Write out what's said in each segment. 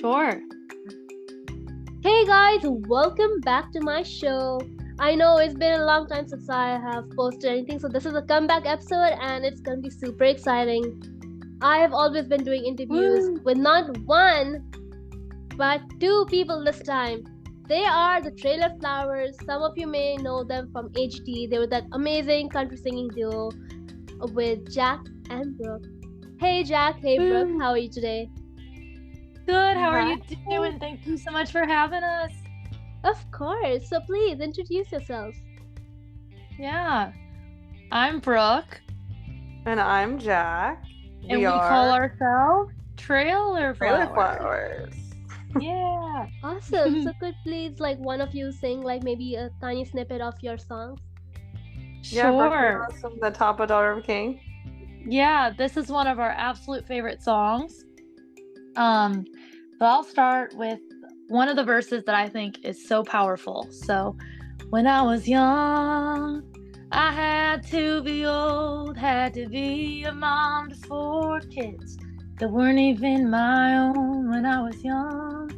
Sure. Hey guys, welcome back to my show. I know it's been a long time since I have posted anything, so this is a comeback episode and it's gonna be super exciting. I have always been doing interviews Woo. with not one, but two people this time. They are the Trailer Flowers. Some of you may know them from HT. They were that amazing country singing duo with Jack and Brooke. Hey Jack, hey Brooke, Woo. how are you today? Good. How are Hi. you doing? Thank you so much for having us. Of course, so please introduce yourselves. Yeah. I'm Brooke, And I'm Jack. and we call ourselves Trailer Trailer Flowers. Flowers. Yeah. Awesome. So could please like one of you sing like maybe a tiny snippet of your songs? Yeah, Brooke, Sure. you know from the top of Daughter of a King. Yeah, this is one of our absolute favorite songs. So I'll start with one of the verses that I think is so powerful. So, when I was young, I had to be old, had to be a mom to 4 kids that weren't even my own when I was young.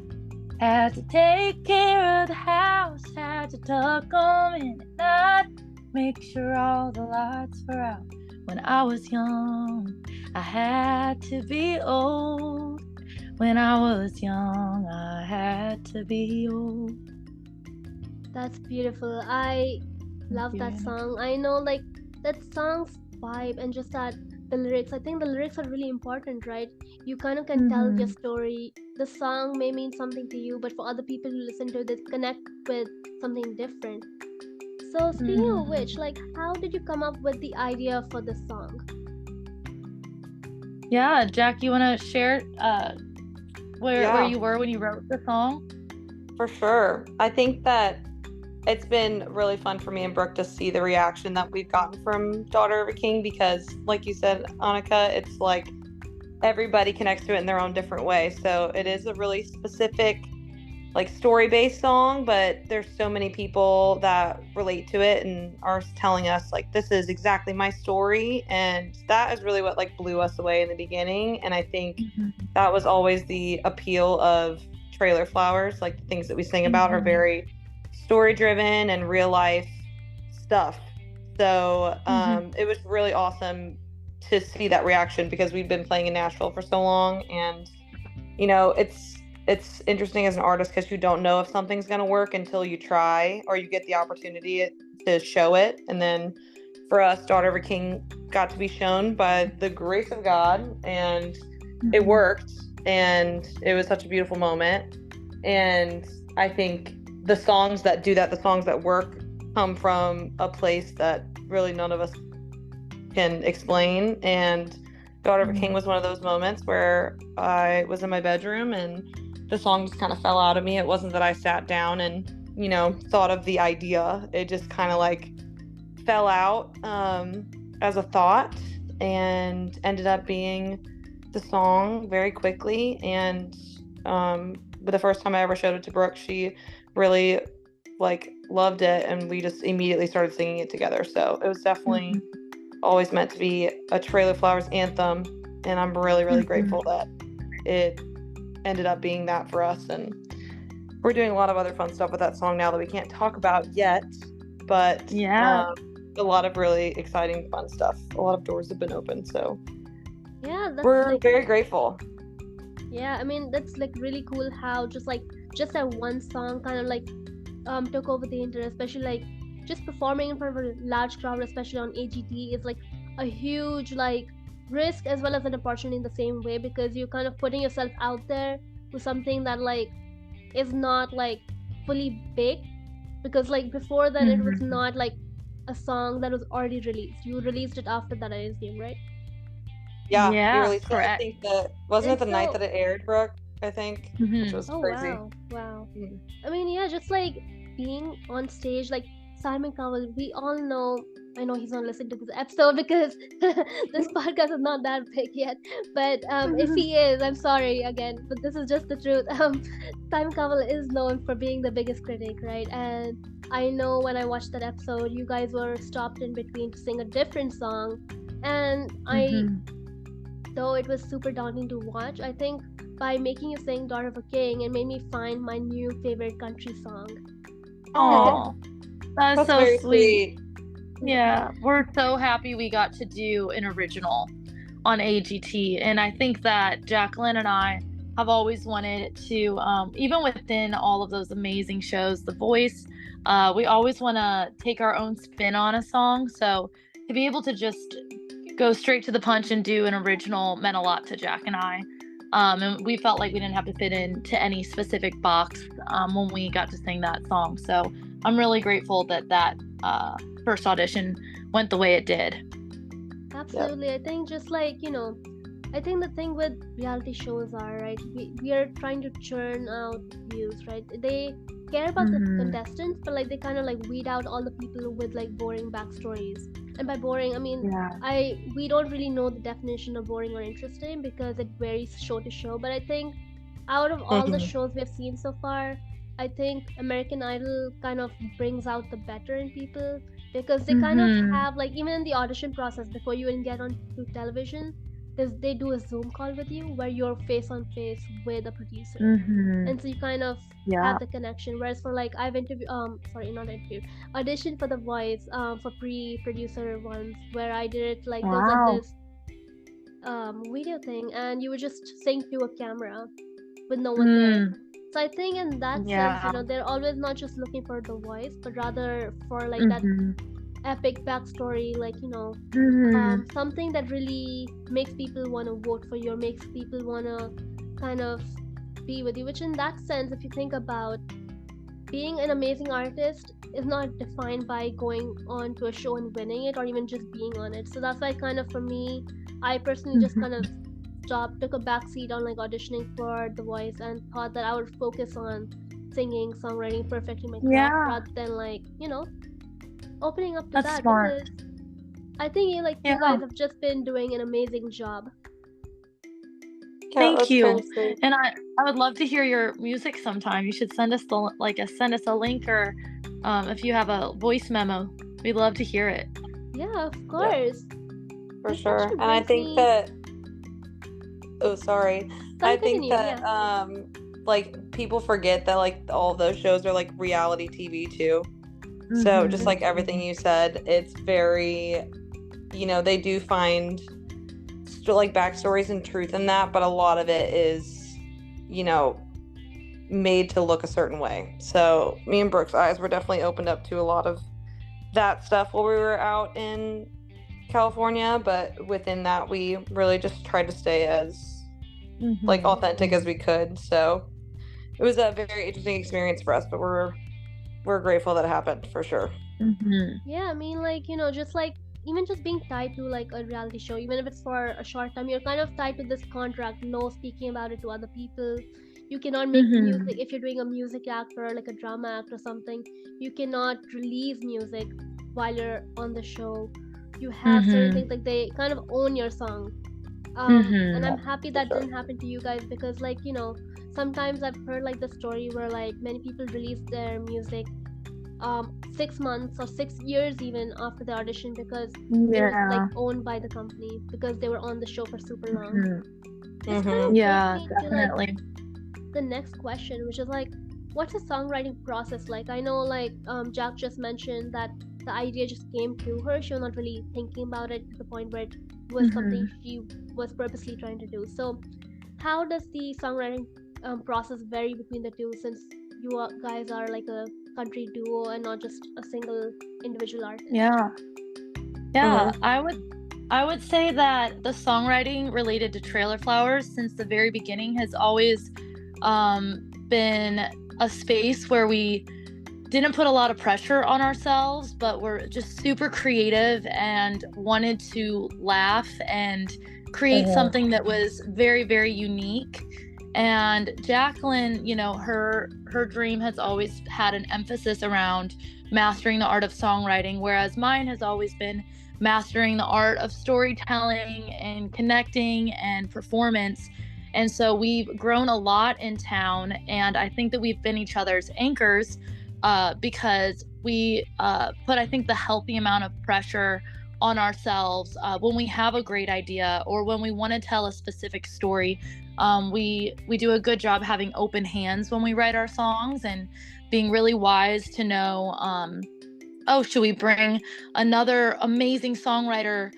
Had to take care of the house, had to tuck them in at night, make sure all the lights were out. When I was young, I had to be old. When I was young, I had to be old. That's beautiful. I love that you. song. I know like that song's vibe and just that the lyrics. I think the lyrics are really important, right? You kind of can tell your story. The song may mean something to you, but for other people who listen to it, they connect with something different. So speaking of which, like how did you come up with the idea for this song? Yeah, Jack, you want to share where Yeah. you were when you wrote the song? For sure. I think that it's been really fun for me and Brooke to see the reaction that we've gotten from Daughter of a King because, like you said, Annika, it's like everybody connects to it in their own different way. So it is a really specific, like story-based song, but there's so many people that relate to it and are telling us like this is exactly my story, and that is really what like blew us away in the beginning. And I think that was always the appeal of Trailer Flowers. Like the things that we sing about are very story driven and real life stuff. So it was really awesome to see that reaction because we've been playing in Nashville for so long, and you know it's interesting as an artist because you don't know if something's going to work until you try or you get the opportunity to show it. And then for us, Daughter of a King got to be shown by the grace of God, and it worked, and it was such a beautiful moment. And I think the songs that do that, the songs that work, come from a place that really none of us can explain. And Daughter of a King was one of those moments where I was in my bedroom and the song just kind of fell out of me. It wasn't that I sat down and, you know, thought of the idea. It just kind of like fell out as a thought and ended up being the song very quickly. And but the first time I ever showed it to Brooke, she really like loved it, and we just immediately started singing it together. So it was definitely always meant to be a Trailer Flowers anthem, and I'm really, really grateful that it ended up being that for us. And we're doing a lot of other fun stuff with that song now that we can't talk about yet, but Yeah. a lot of really exciting fun stuff. A lot of doors have been opened, so Yeah, that's we're like very grateful. yeah, I mean that's like really cool how just that one song kind of like took over the internet, especially like just performing in front of a large crowd, especially on AGT, is like a huge like risk as well as an opportunity in the same way, because you're kind of putting yourself out there with something that like is not like fully baked, because like before then it was not like a song that was already released. You released it after that, I assume, right? Yeah, Yeah, we released it. I correct. think that wasn't it the And night so- that it aired, Brooke? I think, which was Oh crazy. wow. Mhm. I mean, yeah, just like being on stage, like Simon Cowell, we all know. I know he's not listening to this episode because this podcast is not that big yet. But if he is, I'm sorry again, but this is just the truth. Simon Cowell is known for being the biggest critic, right? And I know when I watched that episode, you guys were stopped in between to sing a different song, and though it was super daunting to watch, I think by making you sing Daughter of a King and made me find my new favorite country song. Oh, that's so very sweet. Yeah, we're so happy we got to do an original on AGT, and I think that Jacqueline and I have always wanted to, even within all of those amazing shows, The Voice, we always want to take our own spin on a song. So to be able to just go straight to the punch and do an original meant a lot to Jack and I. And we felt like we didn't have to fit into any specific box when we got to sing that song. So I'm really grateful that first audition went the way it did. Absolutely. I think just like, I think the thing with reality shows are, right, we are trying to churn out views, right? They care about the contestants, but like they kind of like weed out all the people with like boring backstories. And by boring, I mean, we don't really know the definition of boring or interesting because it varies show to show. But I think out of all the shows we've seen so far, I think American Idol kind of brings out the better in people because they kind of have like, even in the audition process before you even get onto television, they do a Zoom call with you where you're face on face with a producer, and so you kind of have the connection. Whereas for like I've auditioned for The Voice for pre-producer ones where I did it like there was like this video thing, and you would just sing to a camera with no one there. So I think in that sense, they're always not just looking for the voice, but rather for like that epic backstory, like something that really makes people want to vote for you or makes people want to kind of be with you, which in that sense, if you think about being an amazing artist, is not defined by going on to a show and winning it or even just being on it. So that's why kind of for me, I personally just kind of took a backseat on like auditioning for The Voice and thought that I would focus on singing, songwriting, perfecting my craft rather than like opening up to That's that. smart. Because I think you guys have just been doing an amazing job. Thank you. And I would love to hear your music sometime. You should send us send us a link, or if you have a voice memo, we'd love to hear it. Yeah, of course. For sure. And I think that I think that like people forget that like all those shows are like reality TV too. So just like everything you said, it's very, they do find like backstories and truth in that, but a lot of it is, made to look a certain way. So me and Brooke's eyes were definitely opened up to a lot of that stuff while we were out in California, but within that we really just tried to stay as like authentic as we could. So it was a very interesting experience for us, but we're grateful that it happened for sure. Yeah, I mean, like, just like even just being tied to like a reality show, even if it's for a short time, you're kind of tied to this contract, no speaking about it to other people. You cannot make music if you're doing a music act or like a drama act or something. You cannot release music while you're on the show. You have certain things, like they kind of own your song. And I'm happy that didn't happen to you guys because like, sometimes I've heard like the story where like many people release their music 6 months or 6 years even after the audition because it was like owned by the company because they were on the show for super long. Definitely. To, like, the next question, which is like, what's the songwriting process like? I know like Jack just mentioned that the idea just came to her. She was not really thinking about it to the point where it was something she was purposely trying to do. So how does the songwriting process vary between the two, since you guys are like a country duo and not just a single individual artist? I would say that the songwriting related to Trailer Flowers since the very beginning has always been a space where we didn't put a lot of pressure on ourselves, but we're just super creative and wanted to laugh and create something that was very, very unique. And Jacqueline, her dream has always had an emphasis around mastering the art of songwriting, whereas mine has always been mastering the art of storytelling and connecting and performance. And so we've grown a lot in town, and I think that we've been each other's anchors because we put, I think, the healthy amount of pressure on ourselves when we have a great idea or when we want to tell a specific story. We do a good job having open hands when we write our songs and being really wise to know, oh, should we bring another amazing songwriter?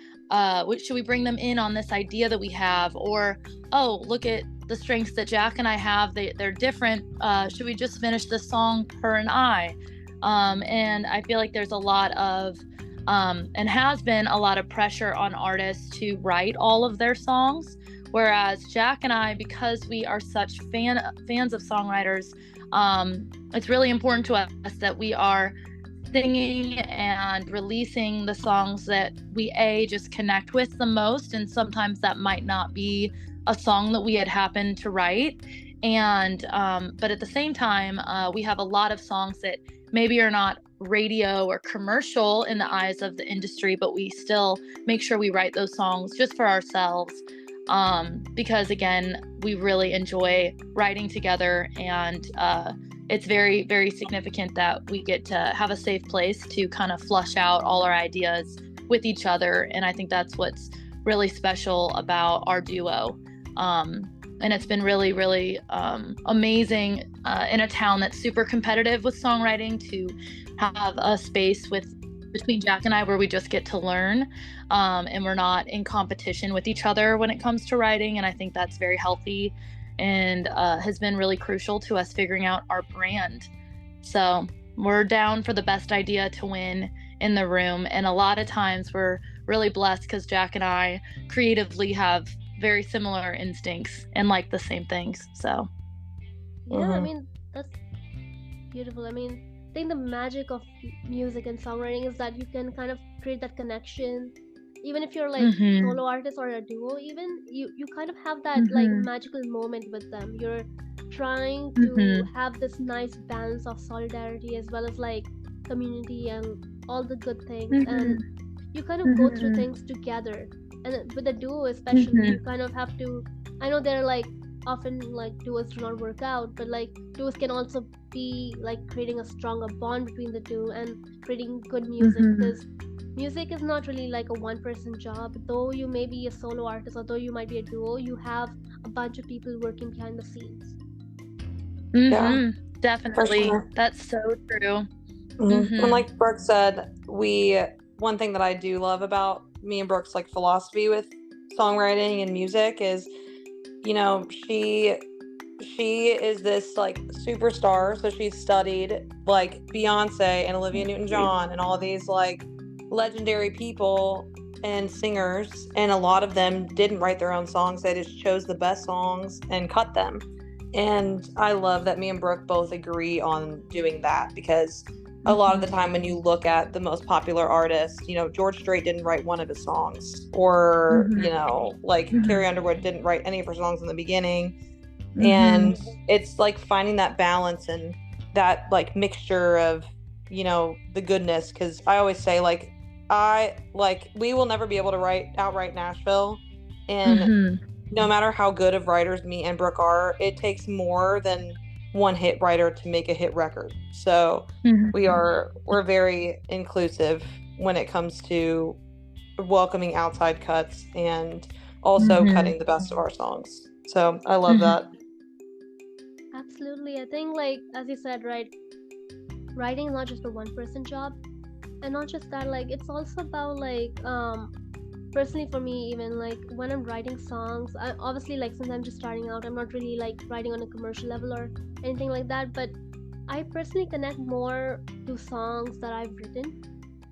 Should we bring them in on this idea that we have? Or, oh, look at the strengths that Jack and I have. They're different. Should we just finish this song, her and I? And I feel like there's a lot of, and has been a lot of pressure on artists to write all of their songs. Whereas Jack and I, because we are such fans of songwriters, it's really important to us that we are singing and releasing the songs that we just connect with the most, and sometimes that might not be a song that we had happened to write, and but at the same time we have a lot of songs that maybe are not radio or commercial in the eyes of the industry, but we still make sure we write those songs just for ourselves, because again, we really enjoy writing together, and it's very, very significant that we get to have a safe place to kind of flush out all our ideas with each other. And I think that's what's really special about our duo. And it's been really, really amazing in a town that's super competitive with songwriting to have a space between Jack and I where we just get to learn, and we're not in competition with each other when it comes to writing. And I think that's very healthy and has been really crucial to us figuring out our brand. So we're down for the best idea to win in the room. And a lot of times we're really blessed because Jack and I creatively have very similar instincts and like the same things. So yeah, I mean, that's beautiful. I mean, I think the magic of music and songwriting is that you can kind of create that connection. Even if you're like solo artist or a duo, even you kind of have that like magical moment with them. You're trying to have this nice balance of solidarity as well as like community and all the good things, and you kind of go through things together. And with a duo especially, you kind of have to, I know they're like often like duos do not work out, but like duos can also be like creating a stronger bond between the two and creating good music, because music is not really like a one-person job. Though you may be a solo artist or though you might be a duo, you have a bunch of people working behind the scenes. Yeah, definitely. sure. That's so true. And like Brooke said, one thing that I do love about me and Brooke's like philosophy with songwriting and music is, you know, she is this like superstar, so she's studied like Beyonce and Olivia Newton-John and all these like legendary people and singers, and a lot of them didn't write their own songs. They just chose the best songs and cut them. And I love that me and Brooke both agree on doing that, because a lot of the time when you look at the most popular artists, you know, George Strait didn't write one of his songs, or you know, like Carrie Underwood didn't write any of her songs in the beginning. And it's like finding that balance and that like mixture of, you know, the goodness, because I always say like we will never be able to outright Nashville, and no matter how good of writers me and Brooke are, it takes more than one hit writer to make a hit record. So we're very inclusive when it comes to welcoming outside cuts and also cutting the best of our songs. So I love that. Absolutely. I think like as you said, right, writing is not just a one-person job, and not just that, like it's also about like personally for me, even like when I'm writing songs, I obviously like since I'm just starting out, I'm not really like writing on a commercial level or anything like that, but I personally connect more to songs that I've written.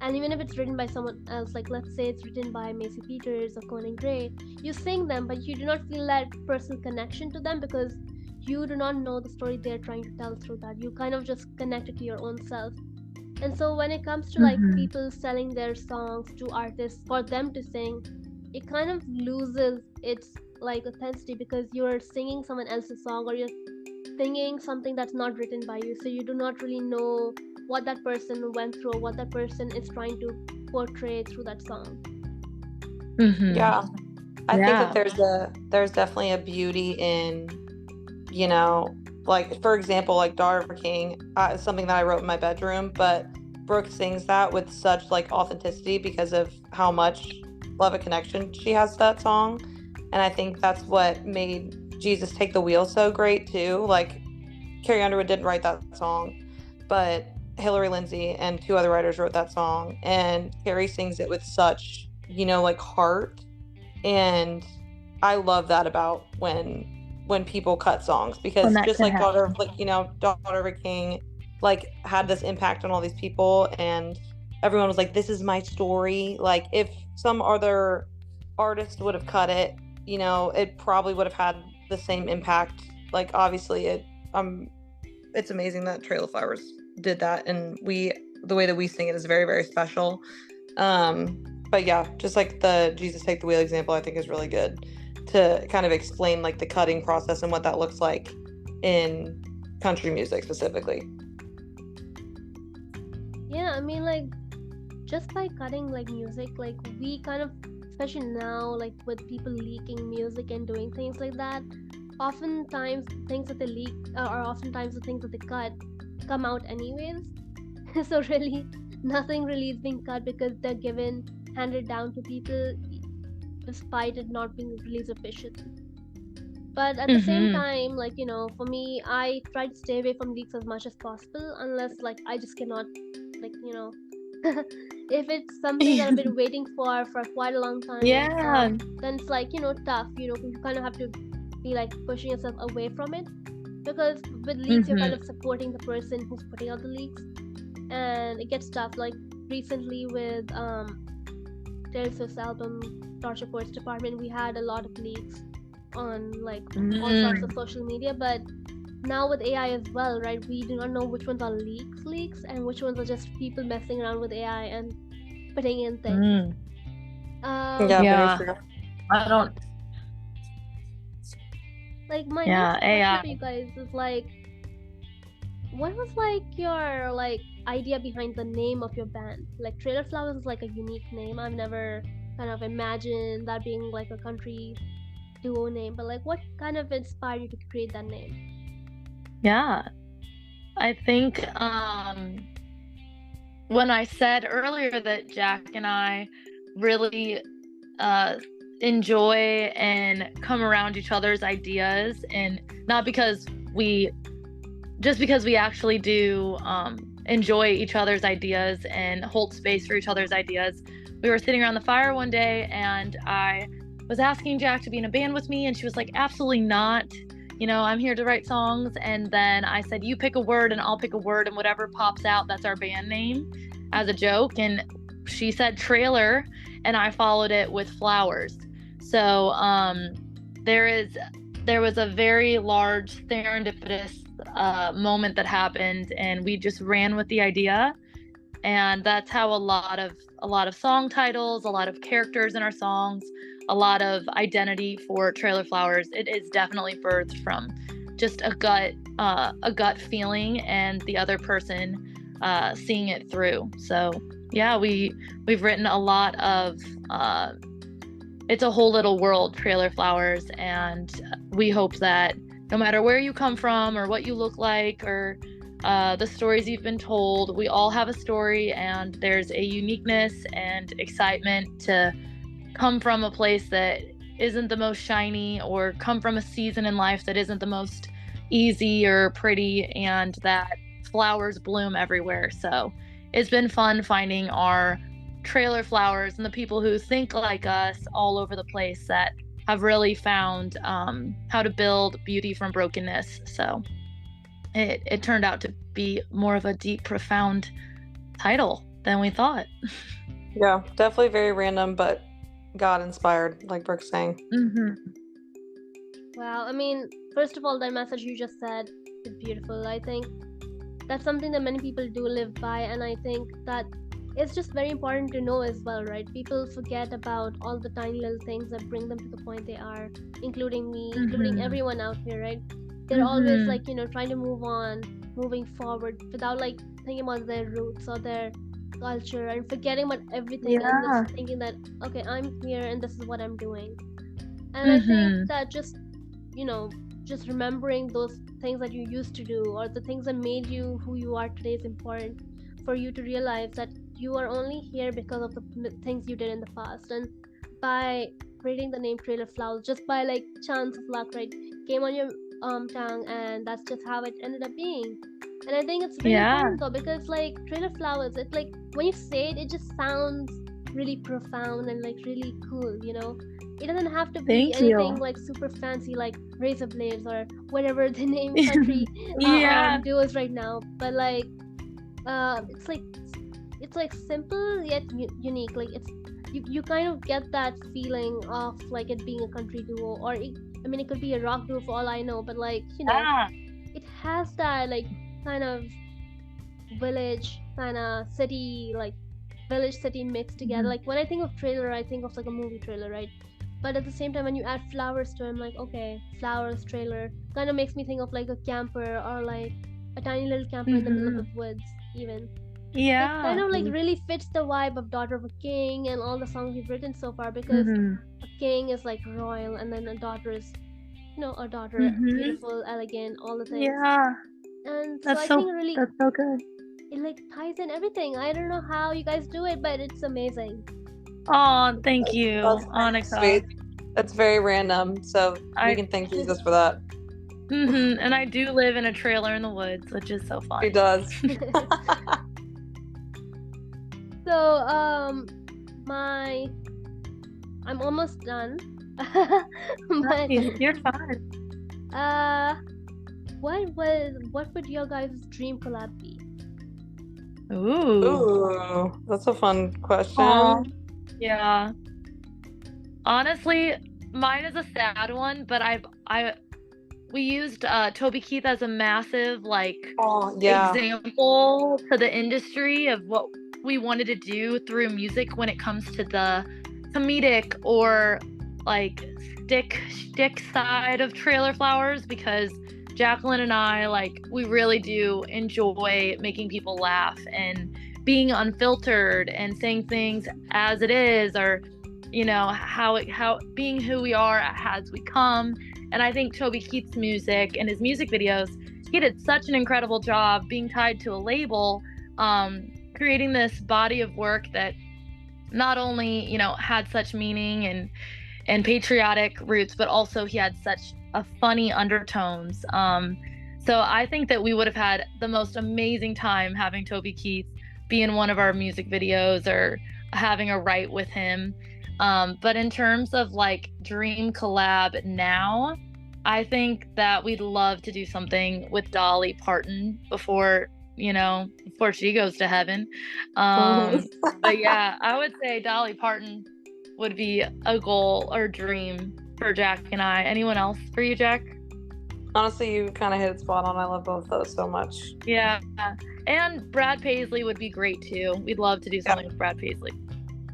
And even if it's written by someone else, like let's say it's written by Macy Peters or Conan Gray, you sing them, but you do not feel that personal connection to them because you do not know the story they're trying to tell through that. You kind of just connect it to your own self. And so when it comes to like people selling their songs to artists for them to sing, it kind of loses its like authenticity, because you're singing someone else's song or you're singing something that's not written by you. So you do not really know what that person went through or what that person is trying to portray through that song. Yeah. I think that there's definitely a beauty in, you know, like for example, like Daughter of a King, something that I wrote in my bedroom, but Brooke sings that with such like authenticity because of how much love and connection she has to that song. And I think that's what made Jesus Take the Wheel so great too. Like Carrie Underwood didn't write that song, but Hillary Lindsey and two other writers wrote that song, and Carrie sings it with such, like heart. And I love that about when people cut songs, because just like Daughter of a King like had this impact on all these people, and everyone was like, this is my story. Like if some other artist would have cut it, it probably would have had the same impact. Like obviously it's amazing that Trail of Flowers did that, and the way that we sing it is very, very special. But yeah, just like the Jesus Take the Wheel example, I think is really good to kind of explain like the cutting process and what that looks like in country music specifically. Yeah, I mean, like, just by cutting like music, like we kind of, especially now, like with people leaking music and doing things like that, oftentimes things that they leak or oftentimes the things that they cut come out anyways. So really nothing really is being cut because they're handed down to people despite it not being released officially. But at the same time, like, for me, I try to stay away from leaks as much as possible, unless like I just cannot, like, if it's something that I've been waiting for quite a long time, then it's like, tough, you kind of have to be like pushing yourself away from it, because with leaks you're kind of supporting the person who's putting out the leaks, and it gets tough. Like recently with Taylor Swift's album Torture Poets Department, we had a lot of leaks on like all sorts of social media, but now with AI as well, right, we do not know which ones are leaks and which ones are just people messing around with AI and putting in things. Very true. I don't like my next question for you guys is like, what was like your like idea behind the name of your band? Like Trailer Flowers is like a unique name. I've never kind of imagined that being like a country duo name, but like what kind of inspired you to create that name? Yeah, I think when I said earlier that Jack and I really enjoy and come around each other's ideas, and not because we actually do enjoy each other's ideas and hold space for each other's ideas. We were sitting around the fire one day and I was asking Jack to be in a band with me, and she was like, absolutely not. I'm here to write songs. And then I said, you pick a word and I'll pick a word, and whatever pops out, that's our band name, as a joke. And she said trailer, and I followed it with flowers. So there was a very large serendipitous moment that happened, and we just ran with the idea. And that's how a lot of song titles, a lot of characters in our songs, a lot of identity for Trailer Flowers, it is definitely birthed from just a gut feeling and the other person seeing it through. So yeah, we've written a lot of it's a whole little world, Trailer Flowers, and we hope that no matter where you come from or what you look like or the stories you've been told, we all have a story, and there's a uniqueness and excitement to come from a place that isn't the most shiny, or come from a season in life that isn't the most easy or pretty, and that flowers bloom everywhere. So it's been fun finding our Trailer Flowers and the people who think like us all over the place that have really found how to build beauty from brokenness. So it turned out to be more of a deep, profound title than we thought. Yeah, definitely very random, but God inspired, like Brooke's saying. Wow, I mean, first of all, that message you just said is beautiful. I think that's something that many people do live by, and I think that it's just very important to know as well, right? People forget about all the tiny little things that bring them to the point they are, including me, including everyone out here, right? They're always like, trying to move on, moving forward without like thinking about their roots or their culture, and forgetting about everything and just thinking that, okay, I'm here and this is what I'm doing. And I think that just remembering those things that you used to do, or the things that made you who you are today, is important. for you to realize that you are only here because of the things you did in the past. And by reading the name Trailer Flowers, just by like chance of luck, right, came on your tongue, and that's just how it ended up being. And I think it's really Yeah. important though, because like Trailer Flowers, it's like when you say it, it just sounds really profound and like really cool, you know. It doesn't have to be Thank you. anything like super fancy like Razor Blades or whatever the name country Yeah. duos right now. But like it's like simple yet unique. Like it's you kind of get that feeling of like it being a country duo, or I mean it could be a rock duo for all I know, but like, you know, Yeah. it has that like kind of village kind of city, like village city mixed together. Mhm. Like when I think of trailer, I think of like a movie trailer, right? But at the same time, when you add flowers to it, I'm like, okay, flowers trailer kind of makes me think of like a camper, or like a tiny little camper in the middle of the woods, even. It kind Yeah. of like really fits the vibe of Daughter of a King and all the songs we've written so far, because Mhm. a king is like royal, and then a daughter is, you know, a daughter, Mhm. beautiful, elegant, all the things. Yeah. And so That's I so think really that's so good. it like ties in everything. I don't know how you guys do it, but it's amazing. Oh, thank you, That's very Annika. sweet. That's very random, so I- we can thank Jesus for that. And I do live in a trailer in the woods, which is so fun. He does. So I'm almost done. But Nice. You're fine. what would your guys' dream collab be? Ooh. Ooh, that's a fun question. Aw. Yeah. Honestly, mine is a sad one, but we used Toby Keith as a massive like Oh, yeah. example to the industry of what we wanted to do through music when it comes to the comedic or like stick side of Trailer Flowers, because Jacqueline and I, like, we really do enjoy making people laugh and being unfiltered and saying things as it is, or you know, how being who we are as we come. And I think Toby Keith's music and his music videos, he did such an incredible job being tied to a label, creating this body of work that not only, you know, had such meaning and patriotic roots, but also he had such a funny undertones. So I think that we would have had the most amazing time having Toby Keith be in one of our music videos or having a write with him. But in terms of like dream collab now, I think that we'd love to do something with Dolly Parton before she goes to heaven. But yeah, I would say Dolly Parton would be a goal or dream for Jack and I. Anyone else for you, Jack? Honestly, you kind of hit it spot on. I love both those so much. Yeah. And Brad Paisley would be great too. We'd love to do something with Brad Paisley.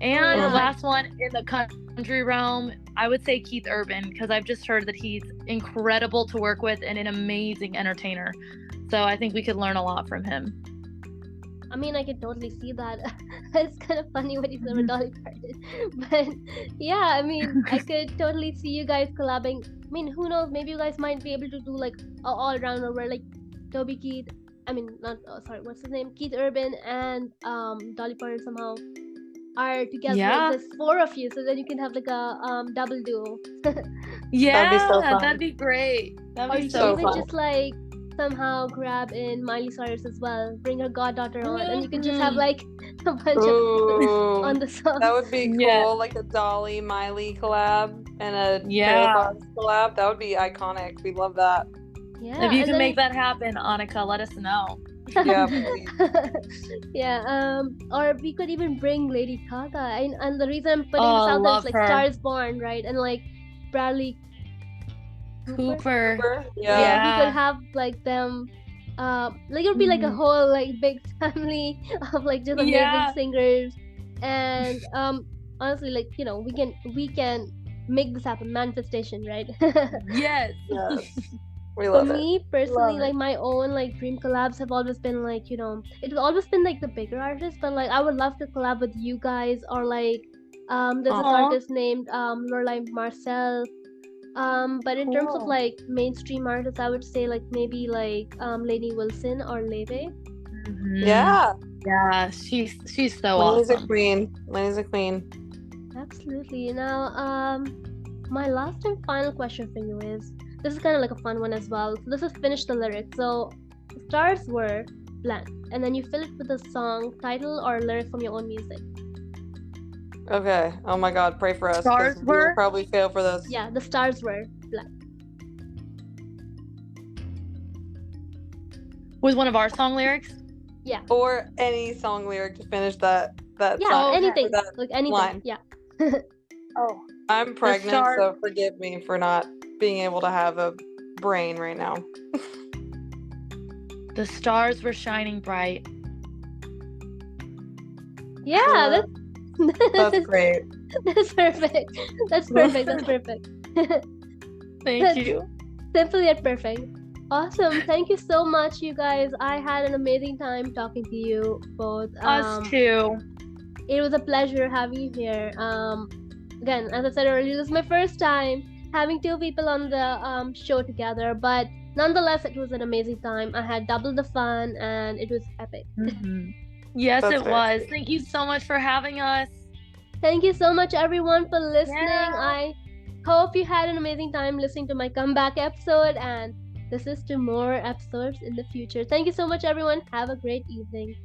And the last one in the country realm, I would say Keith Urban, because I've just heard that he's incredible to work with and an amazing entertainer. So I think we could learn a lot from him. I mean, I could totally see that. It's kind of funny what you said with Dolly Parton. But yeah, I mean, I could totally see you guys collabing. I mean, who knows? Maybe you guys might be able to do like an all-rounder where like Toby Keith, what's his name? Keith Urban and Dolly Parton somehow are together. Yeah. There's 4 of you, so then you can have like a double duo. Yeah, That'd be so fun. that'd be great. Or That'd you be can so even fun. just like somehow grab in Miley Cyrus as well, bring her goddaughter on, and you can just have like a bunch of people Ooh, on the song. that would be cool. Yeah. Like a Dolly Miley collab and a Yeah. Trailer Flowers collab. That would be iconic. We love that. Yeah, If you and can then- make that happen, Annika, let us know. Yeah, please. Yeah, or we could even bring Lady Gaga, and the reason I'm putting Oh, this out there love is like her. Stars Born, right? And like Bradley Cooper. Yeah. Yeah, we Yeah. could have like them, like it would be like a whole like big family of like just amazing Yeah. singers, and honestly, like, you know, we can make this happen, manifestation, right? Yes. Yes. We For love it. me personally, Love it. like my own like dream collabs have always been like, you know, it's always been like the bigger artists, but like I would love to collab with you guys, or like there's this Aw. artist named Lorelai Marcel. But in terms of Cool. like mainstream artists, I would say like maybe like Lainey Wilson or Leve. Mhm. Yeah. Yeah, she's so Lainey's a awesome. queen. Lainey's a queen. Absolutely. Now, my last and final question for you is, this is kind of like a fun one as well. So this is finish the lyrics. So the stars were blank, and then you fill it with a song title or lyric from your own music. Okay. Oh my God, pray for us. 'cause Stars we will were? probably fail for this. Yeah, the stars were blank. Was one of our song lyrics? Yeah. Or any song lyric to finish that Yeah, song. okay. anything. That Like anything. line. Yeah. Oh. I'm pregnant, star- so forgive me for not being able to have a brain right now. The stars were shining bright. Yeah, That's great. that's perfect. That's perfect. That's perfect. Thank you. Simple yet perfect. Awesome. Thank you so much, you guys. I had an amazing time talking to you both. Us too. It was a pleasure having you here. Again, as I said earlier, this is my first time having two people on the show together, but nonetheless, it was an amazing time. I had double the fun, and it was epic. Mhm. Yes, That's it fair. was. Thank you so much for having us. Thank you so much, everyone, for listening. Yeah. I hope you had an amazing time listening to my comeback episode, and this is to more episodes in the future. Thank you so much, everyone. Have a great evening.